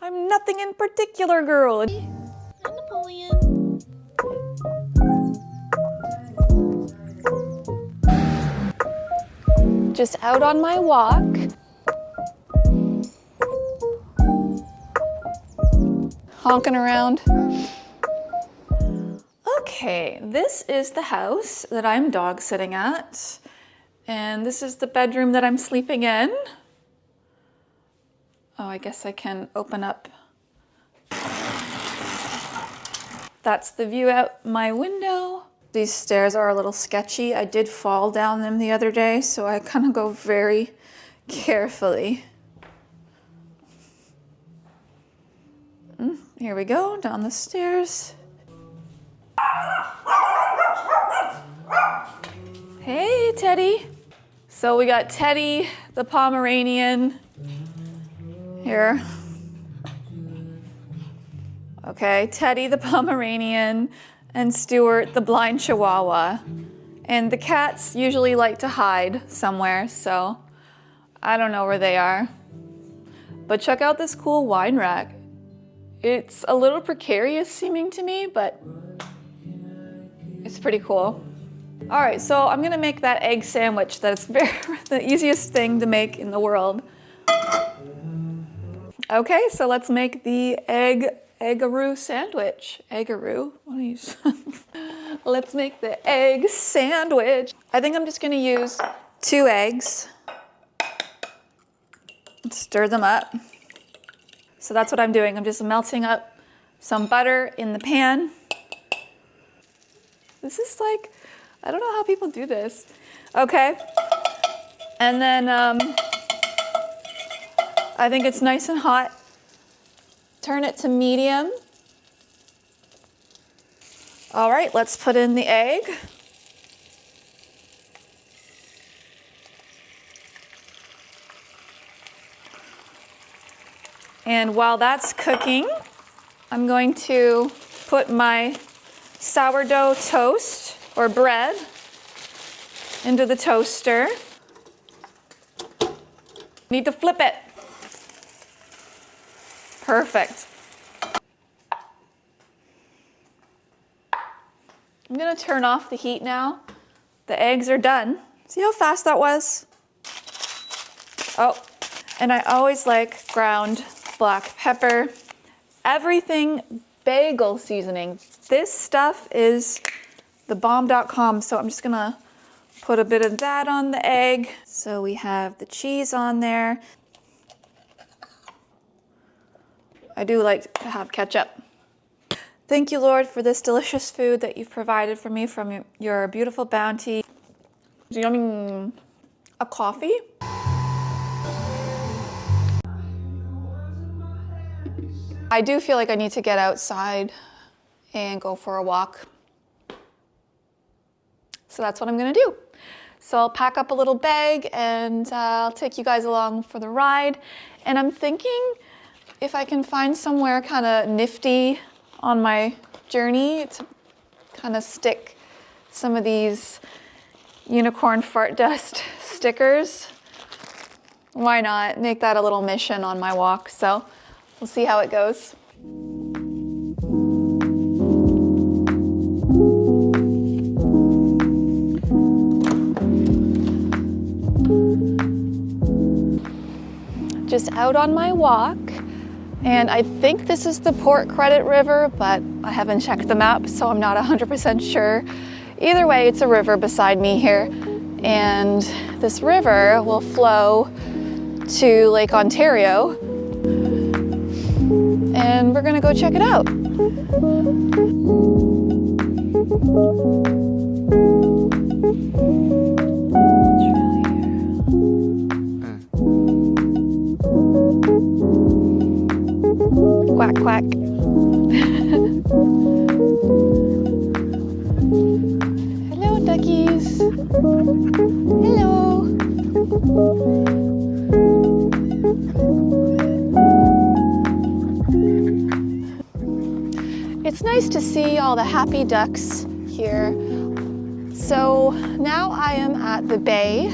I'm nothing in particular, girl. I'm Napoleon. Just out on my walk. Honking around. Okay, this is the house that I'm dog sitting at. And this is the bedroom that I'm sleeping in. Oh, I guess I can open up. That's the view out my window. These stairs are a little sketchy. I did fall down them the other day, so I kind of go very carefully. Here we go, down the stairs. Hey, Teddy. So we got Teddy, the Pomeranian, here. Okay, Teddy, the Pomeranian, and Stuart, the blind Chihuahua. And the cats usually like to hide somewhere, so I don't know where they are. But check out this cool wine rack. It's a little precarious seeming to me, but it's pretty cool. All right, so I'm gonna make that egg sandwich. That's the easiest thing to make in the world. Okay, so let's make the eggaroo sandwich. Eggaroo? What are you? Let's make the egg sandwich. I think I'm just gonna use 2 eggs. Stir them up. So that's what I'm doing. I'm just melting up some butter in the pan. This is like, I don't know how people do this. Okay. And then I think it's nice and hot. Turn it to medium. All right, let's put in the egg. And while that's cooking, I'm going to put my sourdough toast or bread into the toaster. Need to flip it. Perfect. I'm gonna turn off the heat now. The eggs are done. See how fast that was? Oh, and I always like ground black pepper. Everything bagel seasoning. This stuff is thebomb.com, so I'm just gonna put a bit of that on the egg. So we have the cheese on there. I do like to have ketchup. Thank you, Lord, for this delicious food that you've provided for me from your beautiful bounty. Yummy. A coffee? I do feel like I need to get outside and go for a walk. So that's what I'm gonna do. So I'll pack up a little bag and I'll take you guys along for the ride. And I'm thinking if I can find somewhere kind of nifty on my journey to kind of stick some of these unicorn fart dust stickers. Why not make that a little mission on my walk? So we'll see how it goes. Just out on my walk, and I think this is the Port Credit River, but I haven't checked the map, so I'm not 100% sure. Either way, it's a river beside me here, and this river will flow to Lake Ontario, and we're gonna go check it out. Quack, quack. Hello, duckies. Hello. It's nice to see all the happy ducks here. So now I am at the bay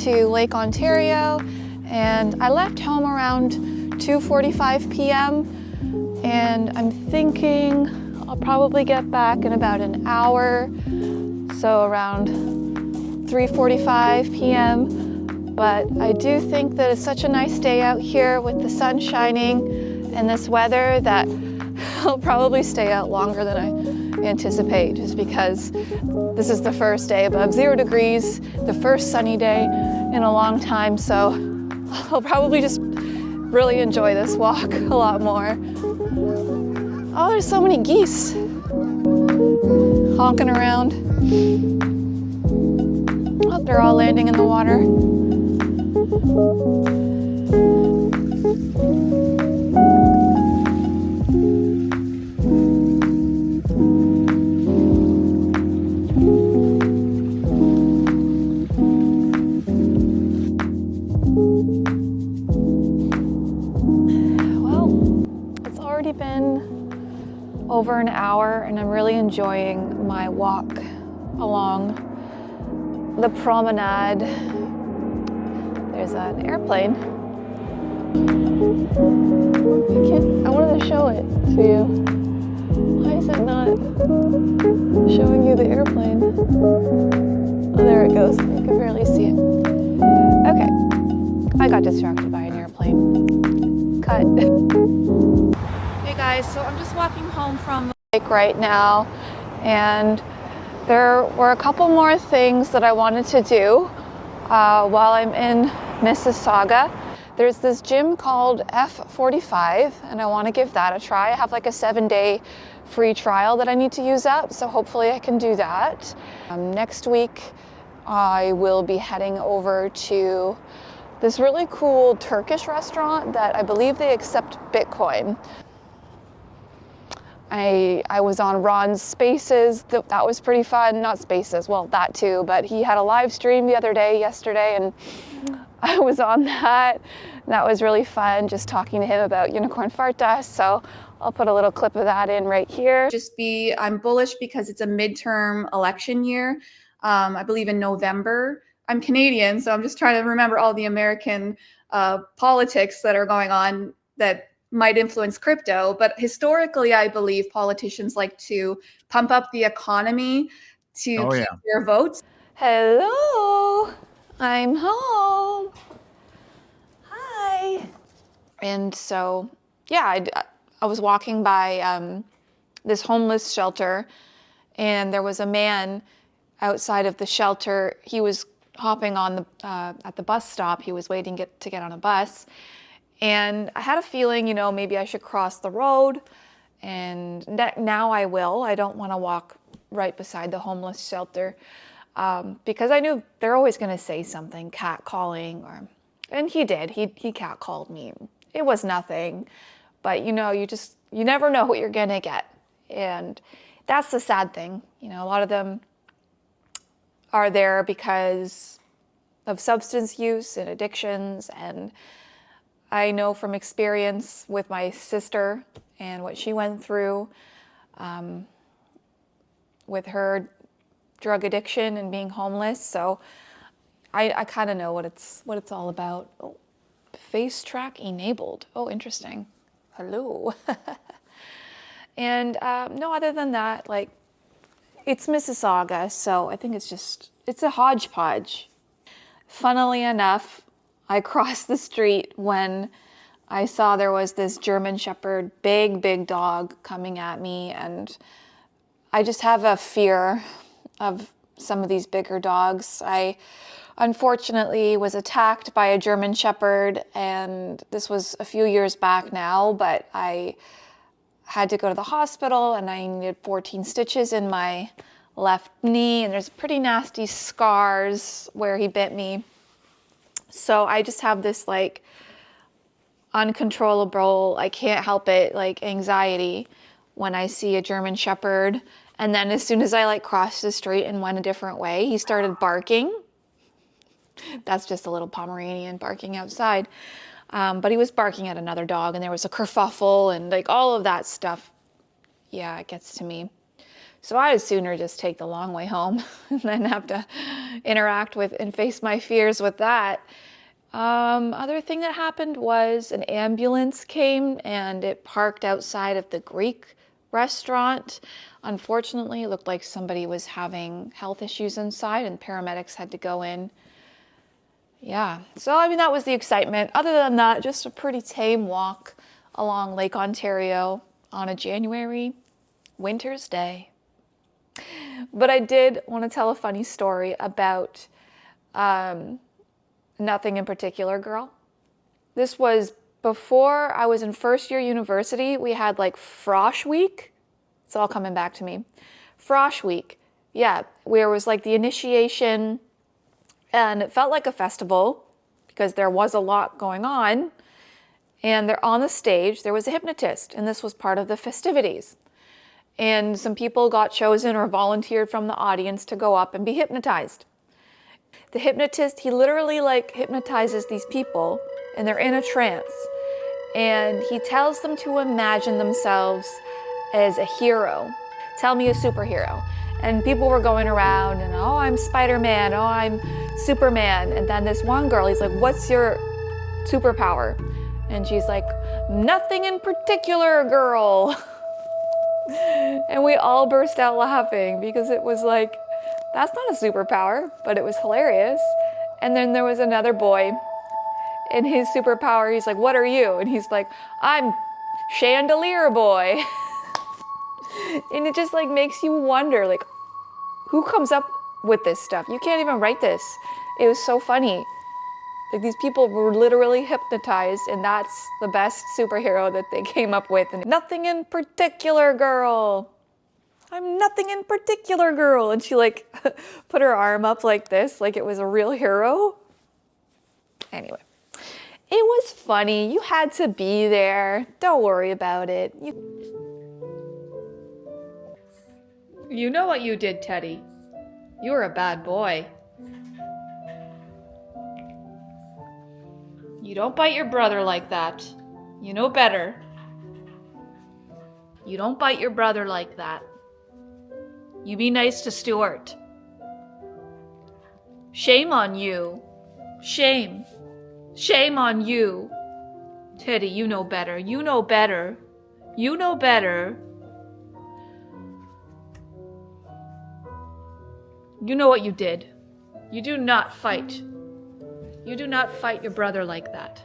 to Lake Ontario, and I left home around 2:45 p.m. and I'm thinking I'll probably get back in about an hour, so around 3:45 p.m. But I do think that it's such a nice day out here with the sun shining and this weather that I'll probably stay out longer than I anticipate, just because this is the first day above 0 degrees, the first sunny day in a long time, so I'll probably just really enjoy this walk a lot more. Oh, there's so many geese honking around. Oh, they're all landing in the water. Been over an hour and I'm really enjoying my walk along the promenade. There's an airplane. I wanted to show it to you. Why is it not showing you the airplane? Oh, there it goes. You can barely see it. Okay, I got distracted by an airplane. Cut. Hey guys, so I'm just walking home from the lake right now, and there were a couple more things that I wanted to do while I'm in Mississauga. There's this gym called F45, and I want to give that a try. I have like a 7-day free trial that I need to use up, so hopefully I can do that. Next week, I will be heading over to this really cool Turkish restaurant that I believe they accept Bitcoin. I was on Ron's Spaces, that was pretty fun. Not Spaces, well, that too, but he had a live stream yesterday, and I was on that. That was really fun, just talking to him about unicorn fart dust, so I'll put a little clip of that in right here. I'm bullish because it's a midterm election year, I believe in November. I'm Canadian, so I'm just trying to remember all the American politics that are going on that might influence crypto, but historically, I believe politicians like to pump up the economy to keep their votes. Hello, I'm home. Hi. And so, yeah, I was walking by this homeless shelter, and there was a man outside of the shelter. He was hopping on the at the bus stop. He was waiting to get on a bus. And I had a feeling, maybe I should cross the road, and now I will. I don't want to walk right beside the homeless shelter because I knew they're always going to say something, catcalling, and he did. He catcalled me. It was nothing, but you never know what you're going to get, and that's the sad thing. A lot of them are there because of substance use and addictions, and I know from experience with my sister and what she went through with her drug addiction and being homeless. So I kind of know what it's all about. Oh, face track enabled. Oh, interesting. Hello. And no, other than that, like, it's Mississauga, so I think it's a hodgepodge. Funnily enough, I crossed the street when I saw there was this German Shepherd, big dog coming at me, and I just have a fear of some of these bigger dogs. I unfortunately was attacked by a German Shepherd, and this was a few years back now, but I had to go to the hospital and I needed 14 stitches in my left knee, and there's pretty nasty scars where he bit me. So I just have this like uncontrollable, I can't help it, like anxiety when I see a German Shepherd. And then as soon as I like crossed the street and went a different way, he started barking. That's just a little Pomeranian barking outside. But he was barking at another dog, and there was a kerfuffle and like all of that stuff. Yeah, it gets to me. So I'd sooner just take the long way home and then have to interact with and face my fears with that. Other thing that happened was an ambulance came and it parked outside of the Greek restaurant. Unfortunately, it looked like somebody was having health issues inside and paramedics had to go in. Yeah, so I mean, that was the excitement. Other than that, just a pretty tame walk along Lake Ontario on a January winter's day. But I did want to tell a funny story about nothing in particular girl. This was before I was in first year university. We had like Frosh Week. It's all coming back to me. Frosh Week. Yeah, where it was like the initiation and it felt like a festival because there was a lot going on. And they're on the stage, there was a hypnotist, and this was part of the festivities. And some people got chosen or volunteered from the audience to go up and be hypnotized. The hypnotist, he literally like hypnotizes these people and they're in a trance. And he tells them to imagine themselves as a hero. Tell me a superhero. And people were going around and, oh, I'm Spider-Man, oh, I'm Superman. And then this one girl, he's like, what's your superpower? And she's like, nothing in particular, girl. And we all burst out laughing because it was like, that's not a superpower, but it was hilarious. And then there was another boy, and his superpower, he's like, what are you? And he's like, I'm Chandelier Boy. And it just like makes you wonder, like, who comes up with this stuff? You can't even write this. It was so funny. Like, these people were literally hypnotized, and that's the best superhero that they came up with. And nothing in particular, girl. I'm nothing in particular, girl. And she like put her arm up like this, like it was a real hero. Anyway, it was funny. You had to be there. Don't worry about it. You know what you did, Teddy. You were a bad boy. You don't bite your brother like that. You know better. You don't bite your brother like that. You be nice to Stuart. Shame on you. Shame. Shame on you. Teddy, you know better. You know better. You know better. You know what you did. You do not fight. You do not fight your brother like that.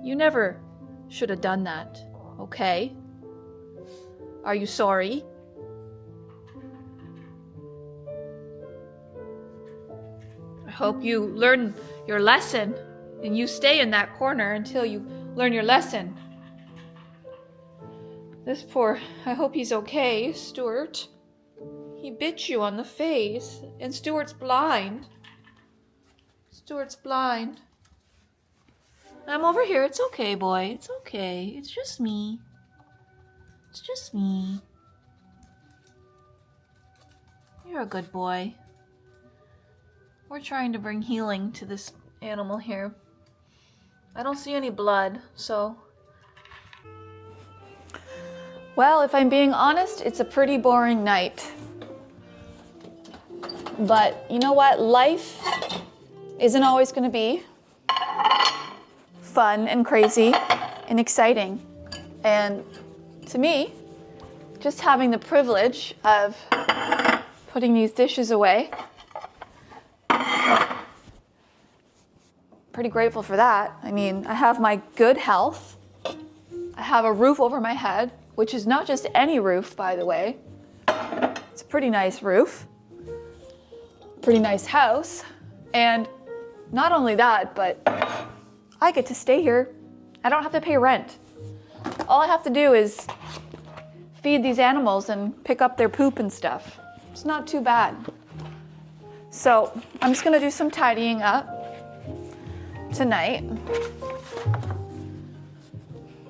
You never should have done that, okay? Are you sorry? I hope you learn your lesson and you stay in that corner until you learn your lesson. This poor, I hope he's okay, Stuart. He bit you on the face, and Stuart's blind. Stuart's blind. I'm over here. It's okay, boy. It's okay. It's just me. It's just me. You're a good boy. We're trying to bring healing to this animal here. I don't see any blood, so... Well, if I'm being honest, it's a pretty boring night. But you know what? Life isn't always going to be fun and crazy and exciting. And to me, just having the privilege of putting these dishes away, pretty grateful for that. I mean, I have my good health. I have a roof over my head, which is not just any roof, by the way. It's a pretty nice roof. Pretty nice house. And not only that, but I get to stay here. I don't have to pay rent. All I have to do is feed these animals and pick up their poop and stuff. It's not too bad. So I'm just gonna do some tidying up tonight.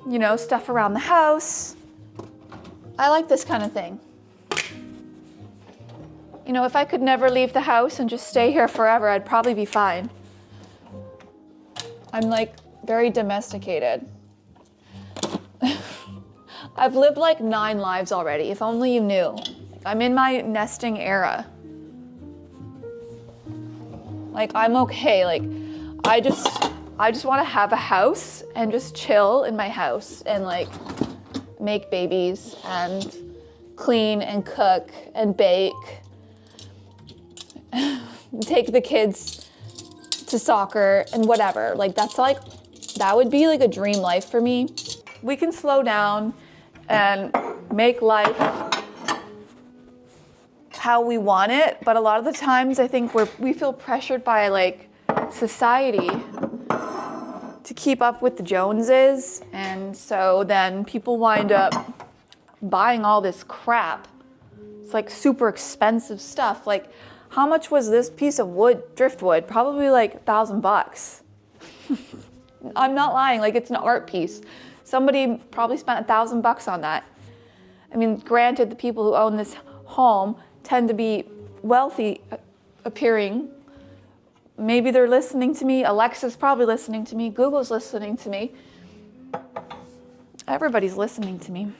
You know, stuff around the house. I like this kind of thing. You know, if I could never leave the house and just stay here forever, I'd probably be fine. I'm like very domesticated. I've lived like 9 lives already, if only you knew. I'm in my nesting era. Like, I'm okay. Like, I just want to have a house and just chill in my house and like make babies and clean and cook and bake. Take the kids to soccer and whatever. Like that would be like a dream life for me. We can slow down and make life how we want it, but a lot of the times I think we feel pressured by like society to keep up with the Joneses, and so then people wind up buying all this crap. It's like super expensive stuff. Like, how much was this piece of wood, driftwood? Probably like $1,000. I'm not lying, like it's an art piece. Somebody probably spent $1,000 on that. I mean, granted, the people who own this home tend to be wealthy appearing. Maybe they're listening to me. Alexa's probably listening to me. Google's listening to me. Everybody's listening to me.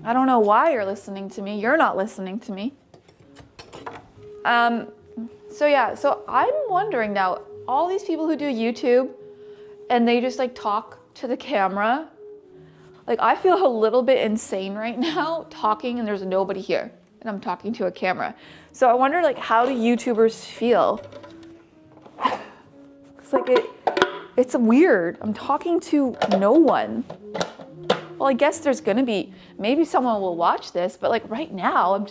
I don't know why you're listening to me. You're not listening to me. So I'm wondering now, all these people who do YouTube and they just like talk to the camera, like I feel a little bit insane right now talking and there's nobody here and I'm talking to a camera. So I wonder like, how do YouTubers feel? It's like it's weird. I'm talking to no one. Well, I guess there's gonna be, maybe someone will watch this, but like right now,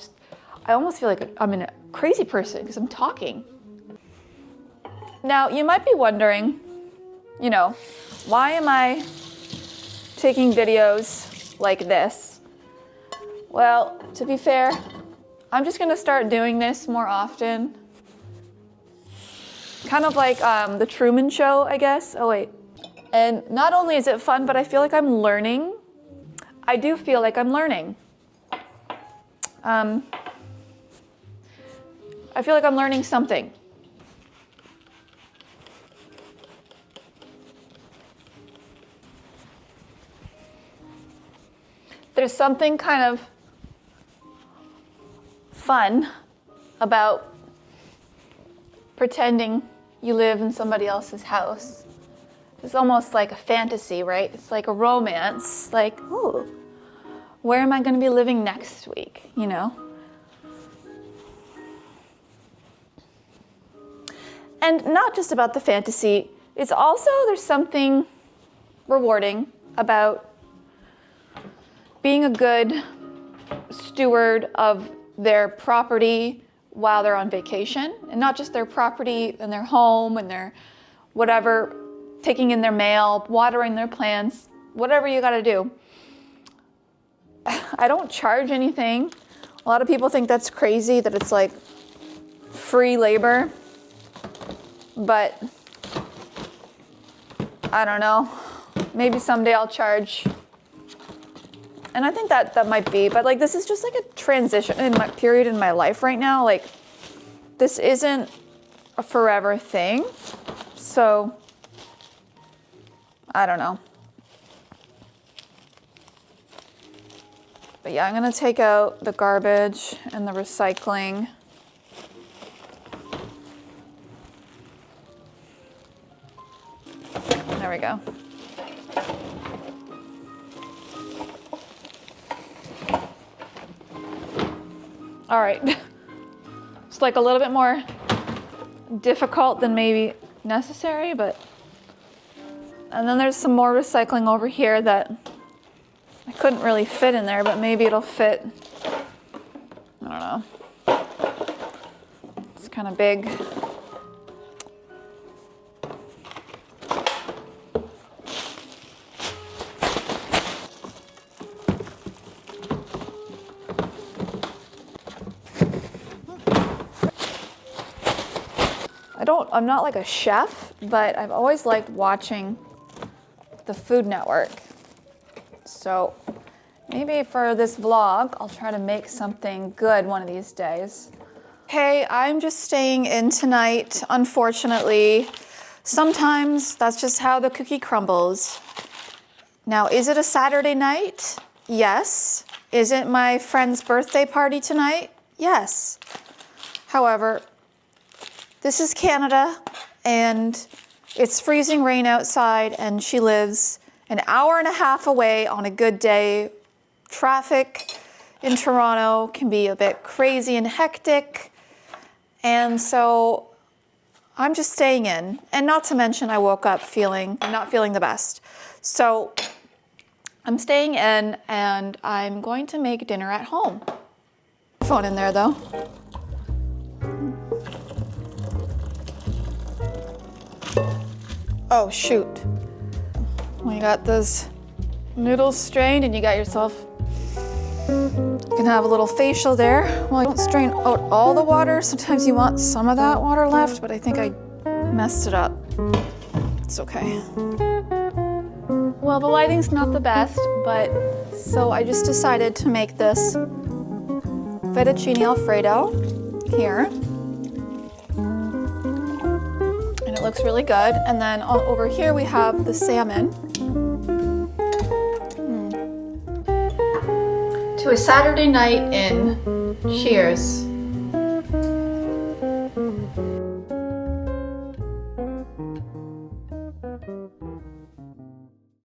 I almost feel like I'm a crazy person because I'm talking. Now, you might be wondering, you know, why am I taking videos like this? Well, to be fair, I'm just gonna start doing this more often. Kind of like the Truman Show, I guess. Oh wait. And not only is it fun, but I feel like I'm learning. I do feel like I'm learning. I feel like I'm learning something. There's something kind of fun about pretending you live in somebody else's house. It's almost like a fantasy, right? It's like a romance. Like, ooh, where am I going to be living next week, you know? And not just about the fantasy, it's also, there's something rewarding about being a good steward of their property while they're on vacation, and not just their property and their home and their whatever, taking in their mail, watering their plants, whatever you gotta do. I don't charge anything. A lot of people think that's crazy, that it's like free labor, but I don't know. Maybe someday I'll charge. And I think that might be, but like this is just like a transition in my period in my life right now. Like this isn't a forever thing. So I don't know. But yeah, I'm gonna take out the garbage and the recycling. There we go. All right. It's like a little bit more difficult than maybe necessary, but. And then there's some more recycling over here that I couldn't really fit in there, but maybe it'll fit. I don't know. It's kind of big. I'm not like a chef, but I've always liked watching the Food Network. So maybe for this vlog, I'll try to make something good one of these days. Okay, I'm just staying in tonight, unfortunately. Sometimes that's just how the cookie crumbles. Now, is it a Saturday night? Yes. Is it my friend's birthday party tonight? Yes. However, this is Canada, and It's freezing rain outside and she lives an hour and a half away on a good day. Traffic in Toronto can be a bit crazy and hectic. And so I'm just staying in. And not to mention I woke up not feeling the best. So I'm staying in and I'm going to make dinner at home. Phone in there though. Oh shoot. When you got those noodles strained and you got yourself, you can have a little facial there. Well, I don't strain out all the water. Sometimes you want some of that water left, but I think I messed it up. It's okay. Well, the lighting's not the best, but so I just decided to make this fettuccine alfredo here. And it looks really good. And then over here we have the salmon. To a Saturday night in. Cheers.